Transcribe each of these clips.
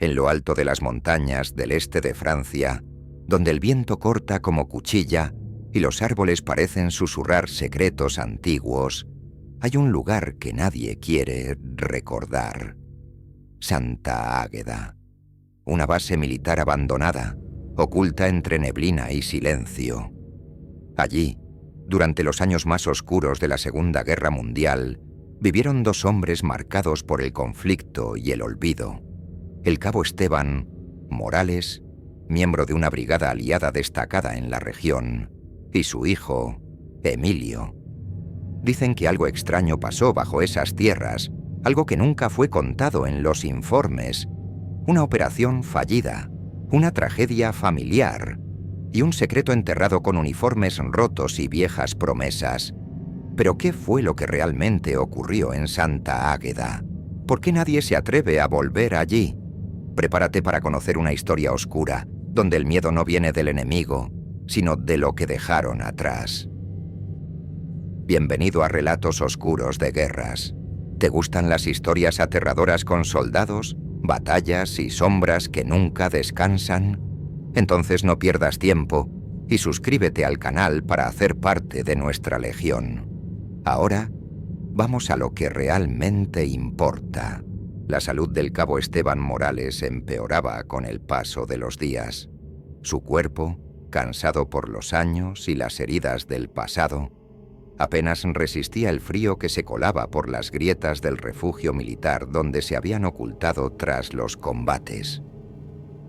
en lo alto de las montañas del este de Francia, donde el viento corta como cuchilla y los árboles parecen susurrar secretos antiguos, hay un lugar que nadie quiere recordar. Santa Águeda, una base militar abandonada, oculta entre neblina y silencio. Allí, durante los años más oscuros de la Segunda Guerra Mundial, vivieron dos hombres marcados por el conflicto y el olvido. El cabo Esteban Morales, miembro de una brigada aliada destacada en la región, y su hijo, Emilio. Dicen que algo extraño pasó bajo esas tierras, algo que nunca fue contado en los informes. Una operación fallida, una tragedia familiar y un secreto enterrado con uniformes rotos y viejas promesas. ¿Pero qué fue lo que realmente ocurrió en Santa Águeda? ¿Por qué nadie se atreve a volver allí? Prepárate para conocer una historia oscura, donde el miedo no viene del enemigo, sino de lo que dejaron atrás. Bienvenido a Relatos Oscuros de Guerras. ¿Te gustan las historias aterradoras con soldados, batallas y sombras que nunca descansan? Entonces no pierdas tiempo y suscríbete al canal para hacer parte de nuestra legión. Ahora, vamos a lo que realmente importa. La salud del cabo Esteban Morales empeoraba con el paso de los días. Su cuerpo, cansado por los años y las heridas del pasado, apenas resistía el frío que se colaba por las grietas del refugio militar donde se habían ocultado tras los combates.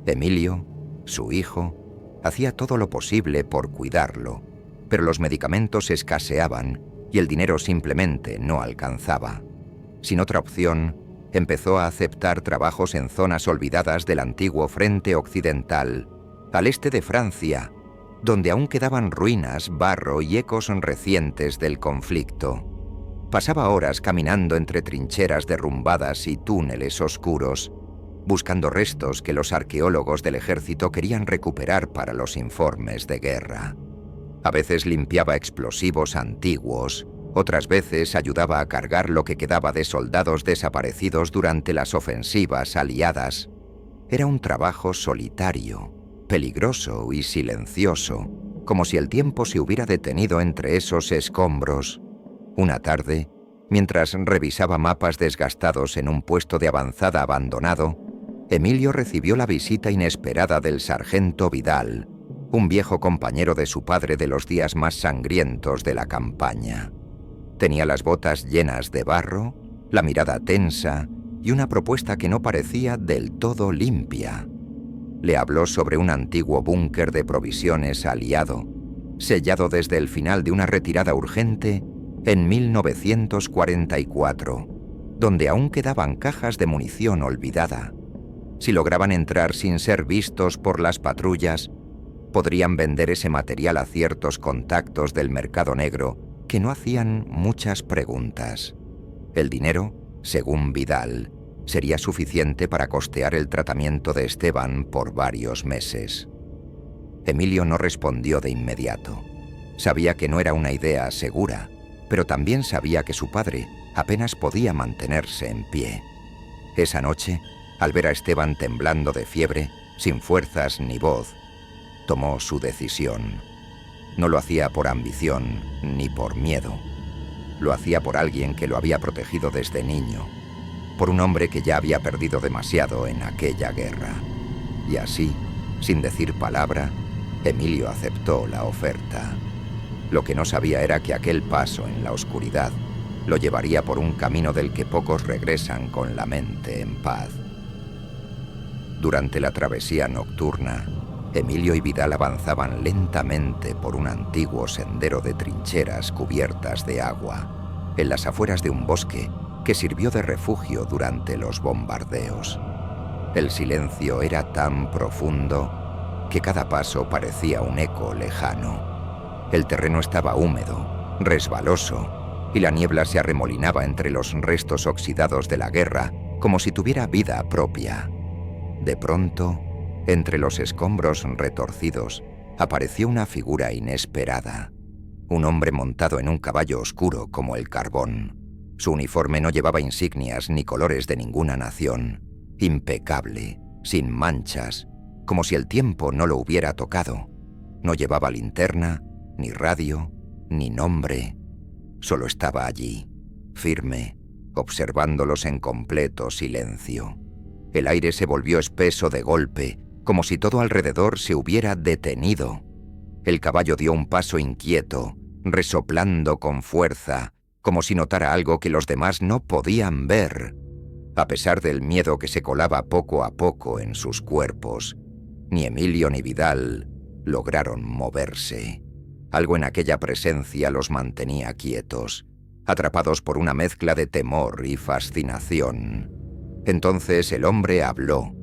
Emilio, su hijo, hacía todo lo posible por cuidarlo, pero los medicamentos escaseaban y el dinero simplemente no alcanzaba. Sin otra opción, empezó a aceptar trabajos en zonas olvidadas del antiguo frente occidental, al este de Francia, donde aún quedaban ruinas, barro y ecos recientes del conflicto. Pasaba horas caminando entre trincheras derrumbadas y túneles oscuros, buscando restos que los arqueólogos del ejército querían recuperar para los informes de guerra. A veces limpiaba explosivos antiguos, otras veces ayudaba a cargar lo que quedaba de soldados desaparecidos durante las ofensivas aliadas. Era un trabajo solitario, peligroso y silencioso, como si el tiempo se hubiera detenido entre esos escombros. Una tarde, mientras revisaba mapas desgastados en un puesto de avanzada abandonado, Emilio recibió la visita inesperada del sargento Vidal, un viejo compañero de su padre de los días más sangrientos de la campaña. Tenía las botas llenas de barro, la mirada tensa y una propuesta que no parecía del todo limpia. Le habló sobre un antiguo búnker de provisiones aliado, sellado desde el final de una retirada urgente en 1944, donde aún quedaban cajas de munición olvidada. Si lograban entrar sin ser vistos por las patrullas, podrían vender ese material a ciertos contactos del mercado negro que no hacían muchas preguntas. El dinero, según Vidal, sería suficiente para costear el tratamiento de Esteban por varios meses. Emilio no respondió de inmediato. Sabía que no era una idea segura, pero también sabía que su padre apenas podía mantenerse en pie. Esa noche, al ver a Esteban temblando de fiebre, sin fuerzas ni voz, tomó su decisión. No lo hacía por ambición ni por miedo. Lo hacía por alguien que lo había protegido desde niño, por un hombre que ya había perdido demasiado en aquella guerra. Y así, sin decir palabra, Emilio aceptó la oferta. Lo que no sabía era que aquel paso en la oscuridad lo llevaría por un camino del que pocos regresan con la mente en paz. Durante la travesía nocturna, Emilio y Vidal avanzaban lentamente por un antiguo sendero de trincheras cubiertas de agua, en las afueras de un bosque que sirvió de refugio durante los bombardeos. El silencio era tan profundo que cada paso parecía un eco lejano. El terreno estaba húmedo, resbaloso, y la niebla se arremolinaba entre los restos oxidados de la guerra como si tuviera vida propia. De pronto, entre los escombros retorcidos, apareció una figura inesperada. Un hombre montado en un caballo oscuro como el carbón. Su uniforme no llevaba insignias ni colores de ninguna nación. Impecable, sin manchas, como si el tiempo no lo hubiera tocado. No llevaba linterna, ni radio, ni nombre. Solo estaba allí, firme, observándolos en completo silencio. El aire se volvió espeso de golpe, como si todo alrededor se hubiera detenido. El caballo dio un paso inquieto, resoplando con fuerza, como si notara algo que los demás no podían ver. A pesar del miedo que se colaba poco a poco en sus cuerpos, ni Emilio ni Vidal lograron moverse. Algo en aquella presencia los mantenía quietos, atrapados por una mezcla de temor y fascinación. Entonces el hombre habló.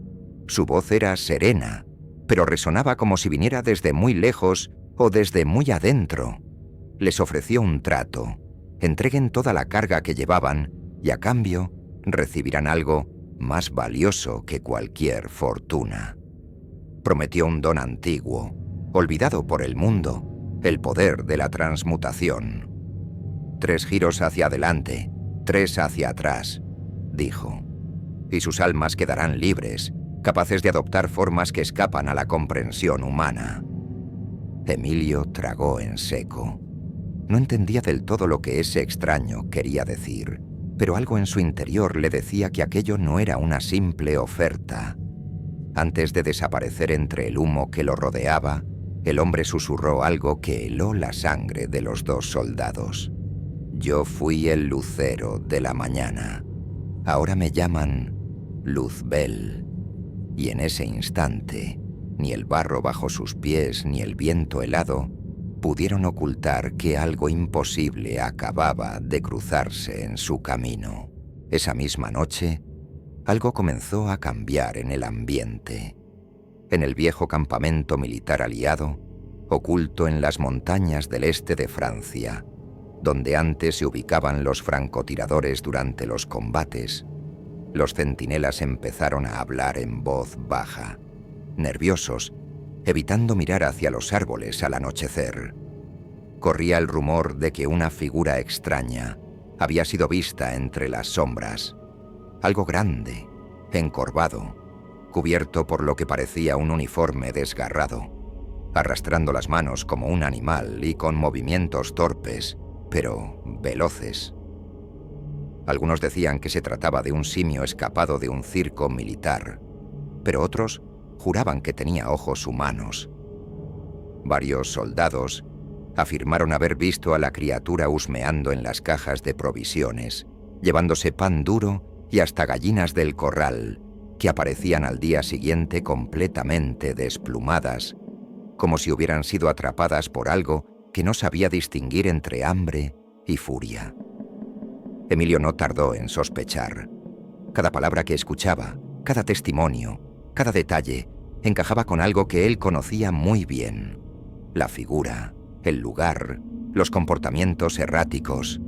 Su voz era serena, pero resonaba como si viniera desde muy lejos o desde muy adentro. Les ofreció un trato. Entreguen toda la carga que llevaban y a cambio recibirán algo más valioso que cualquier fortuna. Prometió un don antiguo, olvidado por el mundo, el poder de la transmutación. 3 giros hacia adelante, 3 hacia atrás, dijo, y sus almas quedarán libres, capaces de adoptar formas que escapan a la comprensión humana. Emilio tragó en seco. No entendía del todo lo que ese extraño quería decir, pero algo en su interior le decía que aquello no era una simple oferta. Antes de desaparecer entre el humo que lo rodeaba, el hombre susurró algo que heló la sangre de los 2 soldados. Yo fui el lucero de la mañana. Ahora me llaman Luzbel. Y en ese instante, ni el barro bajo sus pies ni el viento helado pudieron ocultar que algo imposible acababa de cruzarse en su camino. Esa misma noche, algo comenzó a cambiar en el ambiente. En el viejo campamento militar aliado, oculto en las montañas del este de Francia, donde antes se ubicaban los francotiradores durante los combates, los centinelas empezaron a hablar en voz baja, nerviosos, evitando mirar hacia los árboles al anochecer. Corría el rumor de que una figura extraña había sido vista entre las sombras. Algo grande, encorvado, cubierto por lo que parecía un uniforme desgarrado, arrastrando las manos como un animal y con movimientos torpes, pero veloces. Algunos decían que se trataba de un simio escapado de un circo militar, pero otros juraban que tenía ojos humanos. Varios soldados afirmaron haber visto a la criatura husmeando en las cajas de provisiones, llevándose pan duro y hasta gallinas del corral, que aparecían al día siguiente completamente desplumadas, como si hubieran sido atrapadas por algo que no sabía distinguir entre hambre y furia. Emilio no tardó en sospechar. Cada palabra que escuchaba, cada testimonio, cada detalle, encajaba con algo que él conocía muy bien. La figura, el lugar, los comportamientos erráticos.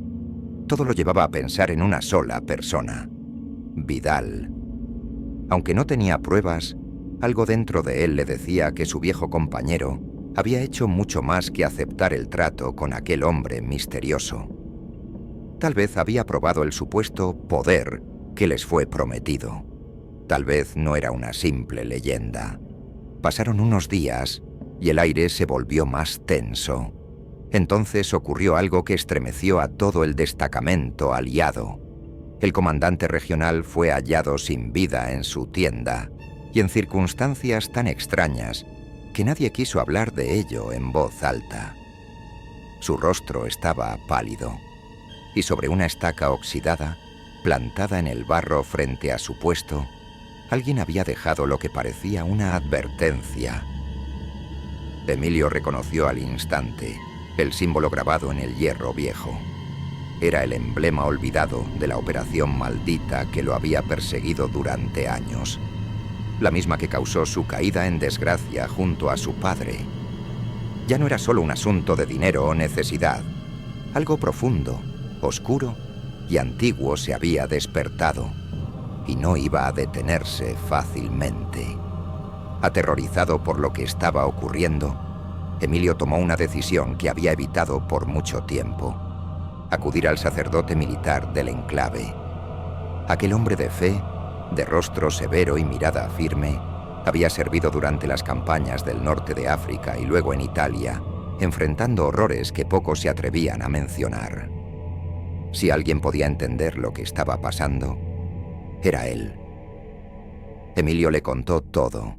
Todo lo llevaba a pensar en una sola persona, Vidal. Aunque no tenía pruebas, algo dentro de él le decía que su viejo compañero había hecho mucho más que aceptar el trato con aquel hombre misterioso. Tal vez había probado el supuesto poder que les fue prometido. Tal vez no era una simple leyenda. Pasaron unos días y el aire se volvió más tenso. Entonces ocurrió algo que estremeció a todo el destacamento aliado. El comandante regional fue hallado sin vida en su tienda y en circunstancias tan extrañas que nadie quiso hablar de ello en voz alta. Su rostro estaba pálido y sobre una estaca oxidada, plantada en el barro frente a su puesto, alguien había dejado lo que parecía una advertencia. Emilio reconoció al instante el símbolo grabado en el hierro viejo. Era el emblema olvidado de la operación maldita que lo había perseguido durante años. La misma que causó su caída en desgracia junto a su padre. Ya no era solo un asunto de dinero o necesidad. Algo profundo, oscuro y antiguo se había despertado y no iba a detenerse fácilmente. Aterrorizado por lo que estaba ocurriendo, Emilio tomó una decisión que había evitado por mucho tiempo: acudir al sacerdote militar del enclave. Aquel hombre de fe de rostro severo y mirada firme, había servido durante las campañas del norte de África y luego en Italia, enfrentando horrores que pocos se atrevían a mencionar. Si alguien podía entender lo que estaba pasando, era él. Emilio le contó todo,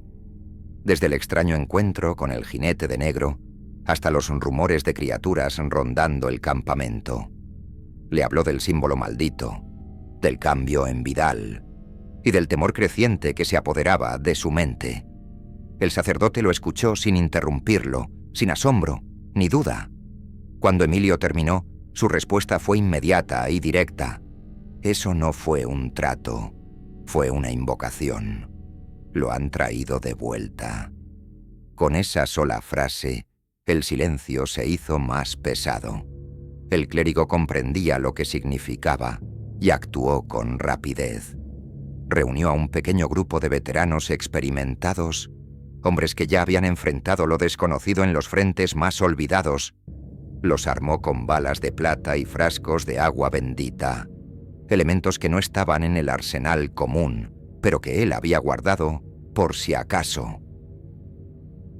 desde el extraño encuentro con el jinete de negro hasta los rumores de criaturas rondando el campamento. Le habló del símbolo maldito, del cambio en Vidal y del temor creciente que se apoderaba de su mente. El sacerdote lo escuchó sin interrumpirlo, sin asombro ni duda. Cuando Emilio terminó, su respuesta fue inmediata y directa. Eso no fue un trato, fue una invocación. Lo han traído de vuelta. Con esa sola frase, el silencio se hizo más pesado. El clérigo comprendía lo que significaba y actuó con rapidez. Reunió a un pequeño grupo de veteranos experimentados, hombres que ya habían enfrentado lo desconocido en los frentes más olvidados. Los armó con balas de plata y frascos de agua bendita, elementos que no estaban en el arsenal común, pero que él había guardado por si acaso.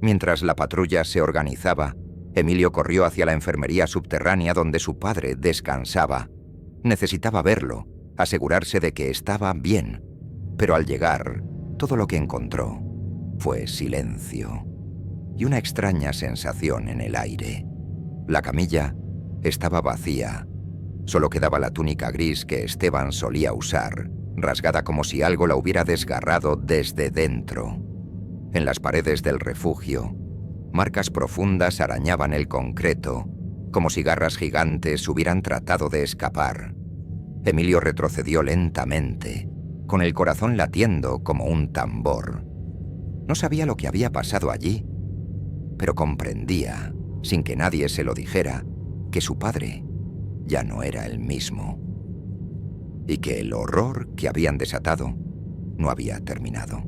Mientras la patrulla se organizaba, Emilio corrió hacia la enfermería subterránea donde su padre descansaba. Necesitaba verlo, asegurarse de que estaba bien, pero al llegar, todo lo que encontró fue silencio y una extraña sensación en el aire. La camilla estaba vacía. Solo quedaba la túnica gris que Esteban solía usar, rasgada como si algo la hubiera desgarrado desde dentro. En las paredes del refugio, marcas profundas arañaban el concreto, como si garras gigantes hubieran tratado de escapar. Emilio retrocedió lentamente, con el corazón latiendo como un tambor. No sabía lo que había pasado allí, pero comprendía, sin que nadie se lo dijera, que su padre ya no era el mismo, y que el horror que habían desatado no había terminado.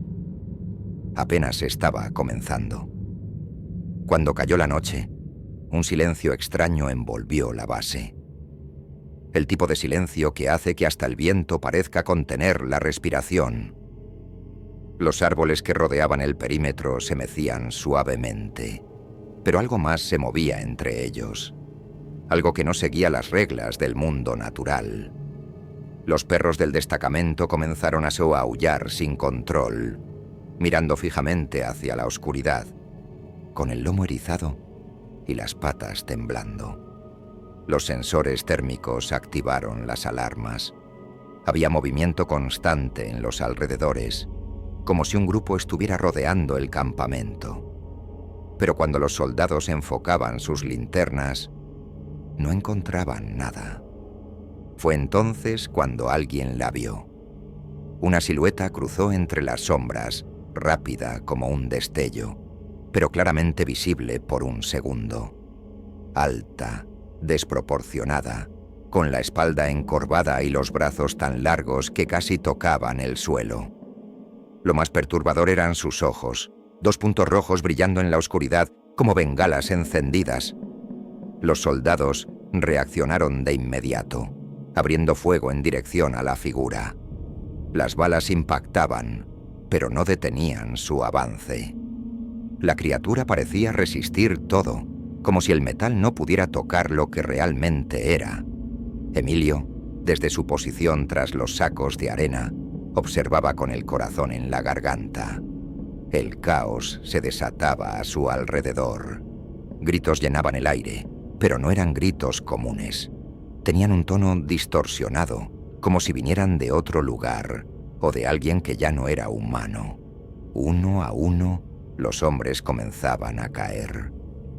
Apenas estaba comenzando. Cuando cayó la noche, un silencio extraño envolvió la base. El tipo de silencio que hace que hasta el viento parezca contener la respiración. Los árboles que rodeaban el perímetro se mecían suavemente, pero algo más se movía entre ellos, algo que no seguía las reglas del mundo natural. Los perros del destacamento comenzaron a aullar sin control, mirando fijamente hacia la oscuridad, con el lomo erizado y las patas temblando. Los sensores térmicos activaron las alarmas. Había movimiento constante en los alrededores, como si un grupo estuviera rodeando el campamento. Pero cuando los soldados enfocaban sus linternas, no encontraban nada. Fue entonces cuando alguien la vio. Una silueta cruzó entre las sombras, rápida como un destello, pero claramente visible por un segundo. Alta, desproporcionada, con la espalda encorvada y los brazos tan largos que casi tocaban el suelo. Lo más perturbador eran sus ojos, 2 puntos rojos brillando en la oscuridad como bengalas encendidas. Los soldados reaccionaron de inmediato, abriendo fuego en dirección a la figura. Las balas impactaban, pero no detenían su avance. La criatura parecía resistir todo, como si el metal no pudiera tocar lo que realmente era. Emilio, desde su posición tras los sacos de arena, observaba con el corazón en la garganta. El caos se desataba a su alrededor. Gritos llenaban el aire, pero no eran gritos comunes. Tenían un tono distorsionado, como si vinieran de otro lugar, o de alguien que ya no era humano. Uno a uno, los hombres comenzaban a caer.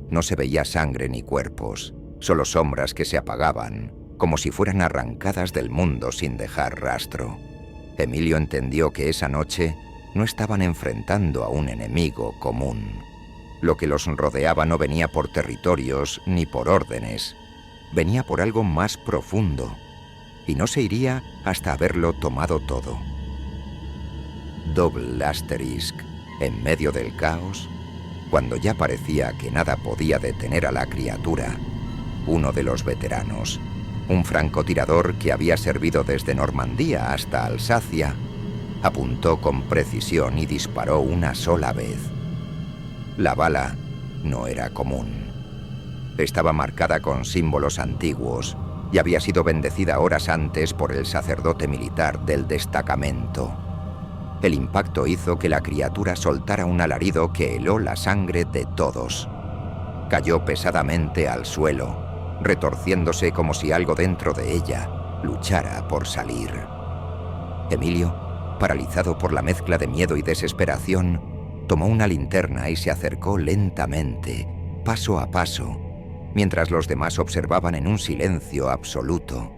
No se veía sangre ni cuerpos, solo sombras que se apagaban, como si fueran arrancadas del mundo sin dejar rastro. Emilio entendió que esa noche no estaban enfrentando a un enemigo común. Lo que los rodeaba no venía por territorios ni por órdenes, venía por algo más profundo, y no se iría hasta haberlo tomado todo. Doble asterisk, en medio del caos, cuando ya parecía que nada podía detener a la criatura, uno de los veteranos, un francotirador que había servido desde Normandía hasta Alsacia, Apuntó con precisión y disparó una sola vez. La bala no era común. Estaba marcada con símbolos antiguos y había sido bendecida horas antes por el sacerdote militar del destacamento. El impacto hizo que la criatura soltara un alarido que heló la sangre de todos. Cayó pesadamente al suelo, retorciéndose como si algo dentro de ella luchara por salir. Emilio, paralizado por la mezcla de miedo y desesperación, tomó una linterna y se acercó lentamente, paso a paso, mientras los demás observaban en un silencio absoluto.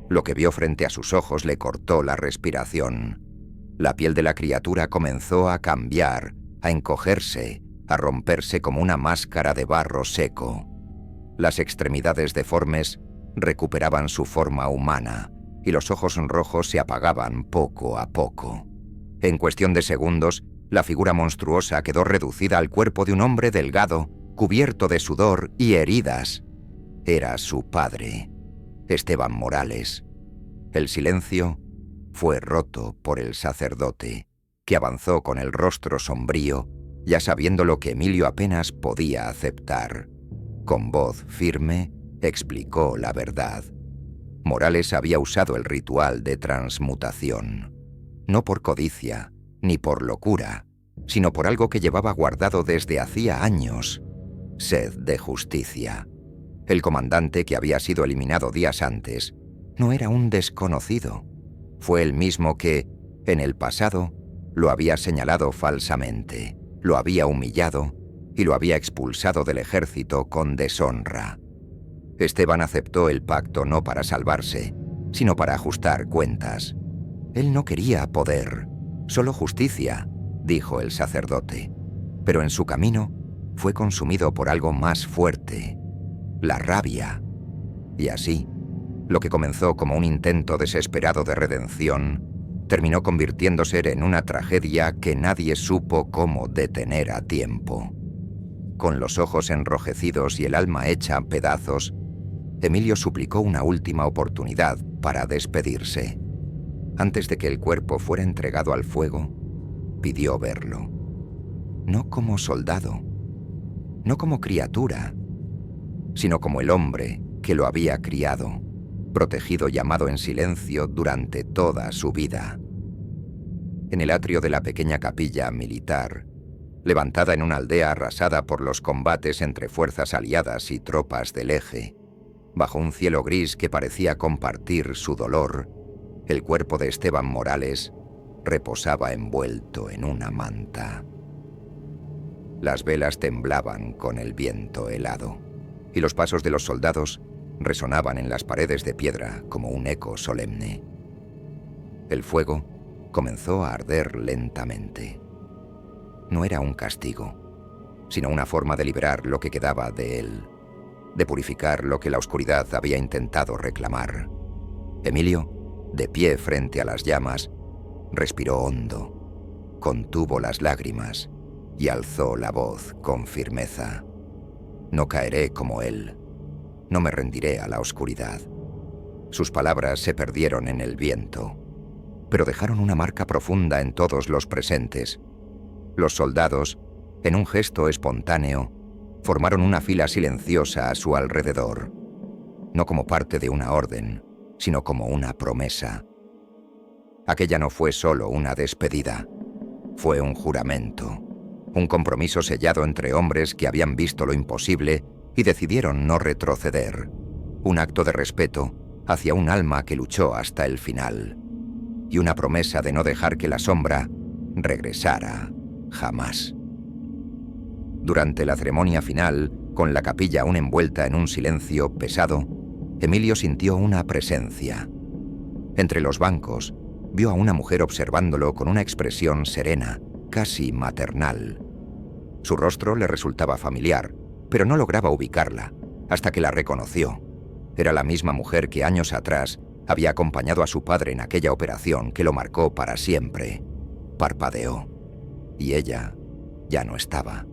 Lo que vio frente a sus ojos le cortó la respiración. La piel de la criatura comenzó a cambiar, a encogerse, a romperse como una máscara de barro seco. Las extremidades deformes recuperaban su forma humana y los ojos rojos se apagaban poco a poco. En cuestión de segundos, la figura monstruosa quedó reducida al cuerpo de un hombre delgado, cubierto de sudor y heridas. Era su padre, Esteban Morales. El silencio fue roto por el sacerdote, que avanzó con el rostro sombrío, ya sabiendo lo que Emilio apenas podía aceptar. Con voz firme, explicó la verdad. Morales había usado el ritual de transmutación, no por codicia, ni por locura, sino por algo que llevaba guardado desde hacía años: sed de justicia. El comandante, que había sido eliminado días antes, no era un desconocido. Fue el mismo que, en el pasado, lo había señalado falsamente, lo había humillado y lo había expulsado del ejército con deshonra. Esteban aceptó el pacto no para salvarse, sino para ajustar cuentas. Él no quería poder, solo justicia, dijo el sacerdote, pero en su camino fue consumido por algo más fuerte: la rabia. Y así, lo que comenzó como un intento desesperado de redención, terminó convirtiéndose en una tragedia que nadie supo cómo detener a tiempo. Con los ojos enrojecidos y el alma hecha pedazos, Emilio suplicó una última oportunidad para despedirse. Antes de que el cuerpo fuera entregado al fuego, pidió verlo. No como soldado, no como criatura, sino como el hombre que lo había criado, protegido y amado en silencio durante toda su vida. En el atrio de la pequeña capilla militar, levantada en una aldea arrasada por los combates entre fuerzas aliadas y tropas del Eje, bajo un cielo gris que parecía compartir su dolor, el cuerpo de Esteban Morales reposaba envuelto en una manta. Las velas temblaban con el viento helado, y los pasos de los soldados resonaban en las paredes de piedra como un eco solemne. El fuego comenzó a arder lentamente. No era un castigo, sino una forma de liberar lo que quedaba de él, de purificar lo que la oscuridad había intentado reclamar. Emilio, de pie frente a las llamas, respiró hondo, contuvo las lágrimas y alzó la voz con firmeza. No caeré como él. No me rendiré a la oscuridad. Sus palabras se perdieron en el viento, pero dejaron una marca profunda en todos los presentes. Los soldados, en un gesto espontáneo, formaron una fila silenciosa a su alrededor, no como parte de una orden, sino como una promesa. Aquella no fue solo una despedida, fue un juramento, un compromiso sellado entre hombres que habían visto lo imposible y decidieron no retroceder, un acto de respeto hacia un alma que luchó hasta el final, y una promesa de no dejar que la sombra regresara jamás. Durante la ceremonia final, con la capilla aún envuelta en un silencio pesado, Emilio sintió una presencia. Entre los bancos, vio a una mujer observándolo con una expresión serena, casi maternal. Su rostro le resultaba familiar, pero no lograba ubicarla, hasta que la reconoció. Era la misma mujer que años atrás había acompañado a su padre en aquella operación que lo marcó para siempre. Parpadeó, y ella ya no estaba.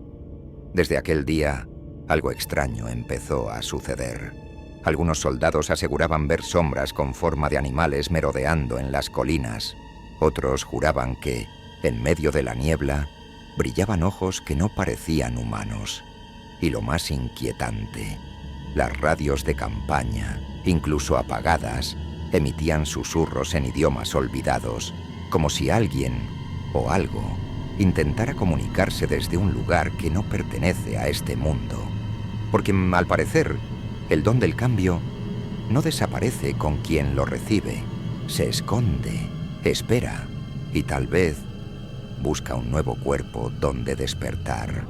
Desde aquel día, algo extraño empezó a suceder. Algunos soldados aseguraban ver sombras con forma de animales merodeando en las colinas. Otros juraban que, en medio de la niebla, brillaban ojos que no parecían humanos. Y lo más inquietante, las radios de campaña, incluso apagadas, emitían susurros en idiomas olvidados, como si alguien o algo intentara comunicarse desde un lugar que no pertenece a este mundo. Porque, al parecer, el don del cambio no desaparece con quien lo recibe, se esconde, espera y tal vez busca un nuevo cuerpo donde despertar.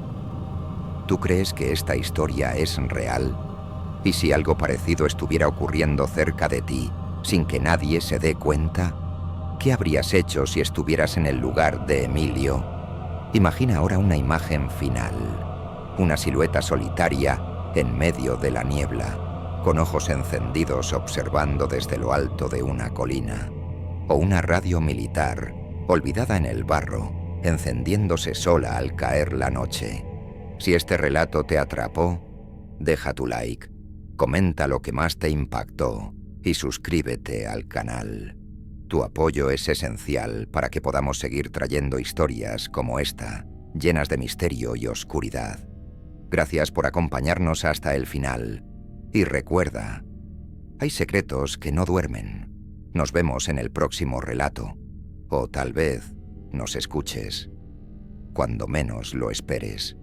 ¿Tú crees que esta historia es real? ¿Y si algo parecido estuviera ocurriendo cerca de ti, sin que nadie se dé cuenta? ¿Qué habrías hecho si estuvieras en el lugar de Emilio? Imagina ahora una imagen final, una silueta solitaria en medio de la niebla, con ojos encendidos observando desde lo alto de una colina, o una radio militar, olvidada en el barro, encendiéndose sola al caer la noche. Si este relato te atrapó, deja tu like, comenta lo que más te impactó y suscríbete al canal. Tu apoyo es esencial para que podamos seguir trayendo historias como esta, llenas de misterio y oscuridad. Gracias por acompañarnos hasta el final. Y recuerda, hay secretos que no duermen. Nos vemos en el próximo relato. O tal vez nos escuches cuando menos lo esperes.